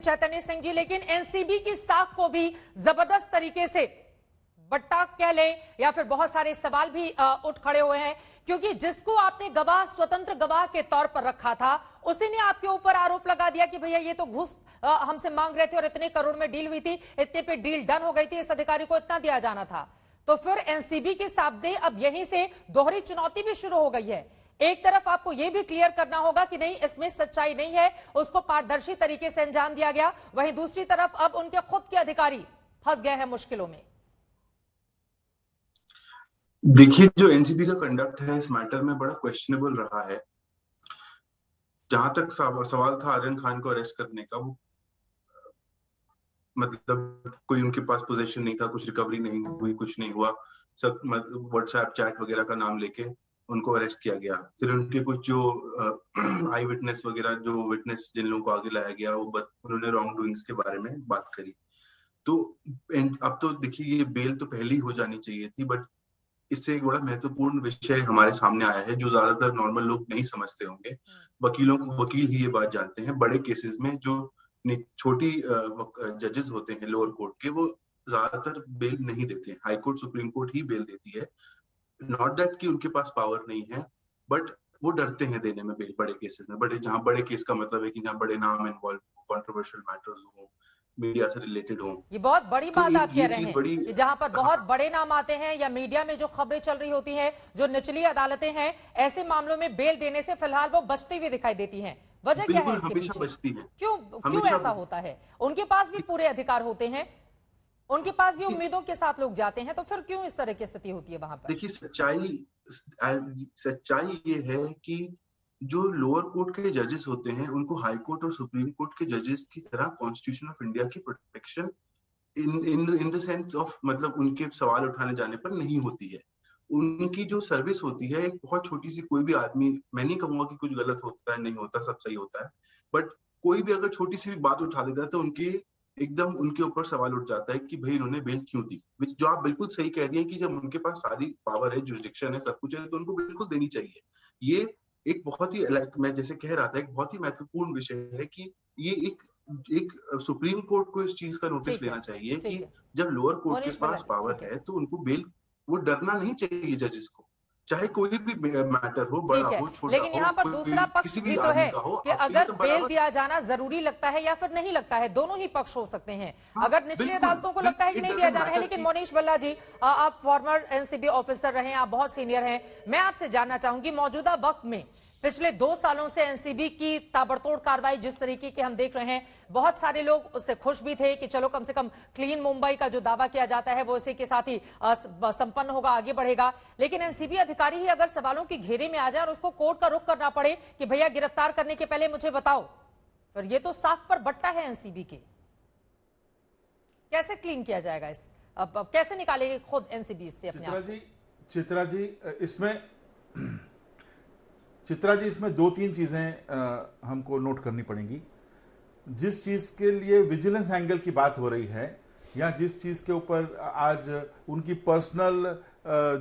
चैतन्य सिंह जी, लेकिन एनसीबी की साख को भी जबरदस्त तरीके से बट्टा कह ले या फिर बहुत सारे सवाल भी उठ खड़े हुए हैं, क्योंकि जिसको आपने गवाह, स्वतंत्र गवाह के तौर पर रखा था, उसी ने आपके ऊपर आरोप लगा दिया कि भैया ये तो घूस हमसे मांग रहे थे और इतने करोड़ में डील हुई थी, इतने पे डील डन हो गई थी, इस अधिकारी को इतना दिया जाना था। तो फिर एनसीबी के सामने अब यहीं से दोहरी चुनौती भी शुरू हो गई है। एक तरफ आपको यह भी क्लियर करना होगा कि नहीं, इसमें सच्चाई नहीं है, उसको पारदर्शी तरीके से अंजाम दिया गया, वहीं दूसरी तरफ अब उनके खुद के अधिकारी फंस गए हैं मुश्किलों में। देखिए, जो एनसीबी का कंडक्ट है इस मैटर में बड़ा क्वेश्चनेबल रहा है। जहां तक सवाल था आर्यन खान को अरेस्ट करने का, वो मतलब कोई उनके पास पोजीशन नहीं था, कुछ रिकवरी नहीं हुई, कुछ नहीं हुआ, सब व्हाट्सएप चैट वगैरह का नाम लेके उनको अरेस्ट किया गया। फिर उनके कुछ जो आई विटनेस वगैरह, जो विटनेस जिन लोगों को आगे लाया गया, वो उन्होंने रॉन्ग डूइंग्स के बारे में बात करी। तो अब तो देखिए, ये बेल तो पहले ही हो जानी चाहिए थी, बट इससे एक बड़ा महत्वपूर्ण विषय हमारे सामने आया है जो ज्यादातर नॉर्मल लोग नहीं समझते होंगे। वकील ही ये बात जानते हैं। बड़े केसेस में जो छोटी जजेस होते हैं लोअर कोर्ट के, वो ज्यादातर बेल नहीं देते हैं। हाई कोर्ट, सुप्रीम कोर्ट ही बेल देती है। नॉट दैट कि उनके पास पावर नहीं है, बट वो डरते हैं देने में बेल बड़े केसेस में। जहां बड़े केस का मतलब है कि जहां बड़े नाम इन्वॉल्व, कंट्रोवर्शियल मैटर्स हो, मीडिया से रिलेटेड हो। ये बहुत बड़ी बात आप कह रहे हैं कि जहां पर बहुत हाँ, बड़े नाम आते हैं या मीडिया में जो खबरें चल रही होती हैं, जो निचली अदालतें हैं, ऐसे मामलों में बेल देने से फिलहाल वो बचती हुई दिखाई देती हैं। वजह क्या है इसके हमेशा पीछे? बचती है। क्यों ऐसा होता है? उनके पास भी पूरे अधिकार होते हैं, उनके पास भी उम्मीदों के साथ लोग जाते हैं, तो फिर क्यों इस तरह की स्थिति होती है वहां पर? देखिए, सच्चाई ये है कि जो लोअर कोर्ट के जजेस होते हैं, उनको हाई कोर्ट और सुप्रीम कोर्ट के जजेस की तरह कॉन्स्टिट्यूशन ऑफ इंडिया की protection in the sense of, मतलब उनके सवाल उठाने जाने पर नहीं होती है। उनकी जो सर्विस होती है, एक बहुत छोटी सी, कोई भी आदमी, मैं नहीं कहूंगा कि कुछ गलत होता है, नहीं होता, सब सही होता है, बट कोई भी अगर छोटी सी भी बात उठा देता है तो एकदम उनके ऊपर सवाल उठ जाता है कि भाई इन्होंने बेल क्यों दी। जो आप बिल्कुल सही कह रही हैं कि जब उनके पास सारी पावर है, जुरिडिक्शन है, सब कुछ है, तो उनको बिल्कुल देनी चाहिए। ये एक बहुत ही, मैं जैसे कह रहा था, एक बहुत ही महत्वपूर्ण विषय है कि ये एक सुप्रीम कोर्ट को इस चीज का नोटिस लेना चाहिए कि जब लोअर कोर्ट के पास पावर है तो उनको बेल, वो डरना नहीं चाहिए जजेस को, चाहे कोई भी मैटर हो, बड़ा हो, छोटा हो। लेकिन यहाँ पर दूसरा पक्ष भी तो है कि अगर बेल दिया जाना जरूरी लगता है या फिर नहीं लगता है, दोनों ही पक्ष हो सकते हैं। अगर निचली अदालतों को लगता है कि नहीं दिया जाना है, लेकिन मोनीश बल्ला जी, आप फॉर्मर एनसीबी ऑफिसर रहे, आप बहुत सीनियर हैं, मैं आपसे जानना चाहूंगी, मौजूदा वक्त में पिछले 2 सालों से एनसीबी की ताबड़तोड़ कार्रवाई जिस तरीके की हम देख रहे हैं, बहुत सारे लोग उससे खुश भी थे कि चलो कम से कम क्लीन मुंबई का जो दावा किया जाता है वो इसी के साथ ही संपन्न होगा, आगे बढ़ेगा। लेकिन एनसीबी अधिकारी ही अगर सवालों के घेरे में आ जाए और उसको कोर्ट का रुख करना पड़े कि भैया गिरफ्तार करने के पहले मुझे बताओ, फिर ये तो साख पर बट्टा है एनसीबी के। कैसे क्लीन किया जाएगा इस, अब कैसे निकालेगी खुद एनसीबी इससे अपने आप? चित्रा जी, इसमें 2-3 चीजें हमको नोट करनी पड़ेंगी। जिस चीज के लिए विजिलेंस एंगल की बात हो रही है, या जिस चीज के ऊपर आज उनकी पर्सनल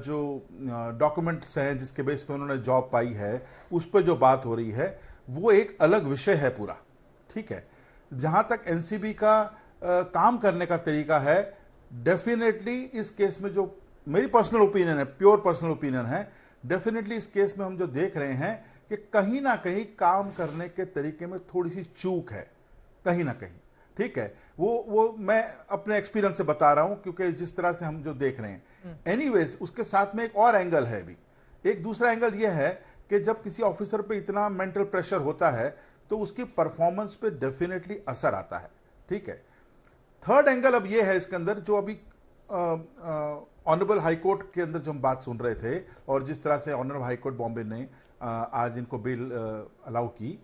जो डॉक्यूमेंट्स हैं जिसके बेस पे उन्होंने जॉब पाई है, उस पर जो बात हो रही है, वो एक अलग विषय है पूरा। ठीक है, जहां तक एनसीबी का काम करने का तरीका है, डेफिनेटली इस केस में जो मेरी पर्सनल ओपिनियन है, प्योर पर्सनल ओपिनियन है, डेफिनेटली इस केस में हम जो देख रहे हैं कि कहीं ना कहीं काम करने के तरीके में थोड़ी सी चूक है, कहीं ना कहीं। ठीक है, वो मैं अपने एक्सपीरियंस से बता रहा हूं, क्योंकि जिस तरह से हम जो देख रहे हैं। एनीवेज, उसके साथ में एक और एंगल है भी। एक दूसरा एंगल यह है कि जब किसी ऑफिसर पे इतना मेंटल प्रेशर होता है तो उसकी परफॉर्मेंस पे डेफिनेटली असर आता है। ठीक है, थर्ड एंगल अब यह है इसके अंदर, जो अभी ऑनरेबल हाई कोर्ट के अंदर जो हम बात सुन रहे थे, और जिस तरह से ऑनरेबल हाई कोर्ट बॉम्बे ने आज इनको बेल अलाउ की,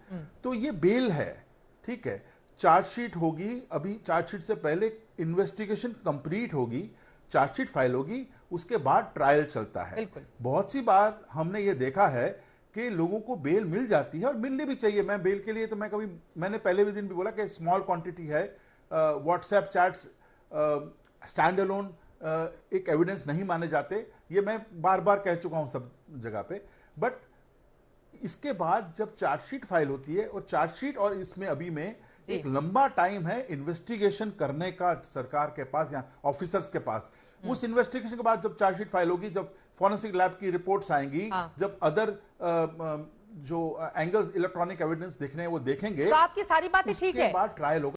तो ये बेल है। ठीक है, चार्जशीट होगी, अभी चार्जशीट से पहले इन्वेस्टिगेशन कंप्लीट होगी, चार्जशीट फाइल होगी, उसके बाद ट्रायल चलता है। बहुत सी बार हमने ये देखा है कि लोगों को बेल मिल जाती है, और मिलनी भी चाहिए। मैं बेल के लिए तो मैंने पहले भी दिन भी बोला कि स्मॉल क्वांटिटी है, व्हाट्सएप चैट्स स्टैंड अलोन एक एविडेंस नहीं माने जाते, ये मैं बार बार कह चुका हूं सब जगह पे। बट इसके बाद जब चार्जशीट फाइल होती है, और चार्जशीट और इसमें अभी में एक लंबा टाइम है इन्वेस्टिगेशन करने का सरकार के पास या ऑफिसर्स के पास। उस इन्वेस्टिगेशन के बाद जब चार्जशीट फाइल होगी, जब फॉरेंसिक लैब की रिपोर्ट्स आएंगी, जब अदर जो एंगल्स इलेक्ट्रॉनिक एविडेंस देखने हैं वो देखेंगे, आपकी सारी बातें ठीक है, बाद ट्रायल होगा।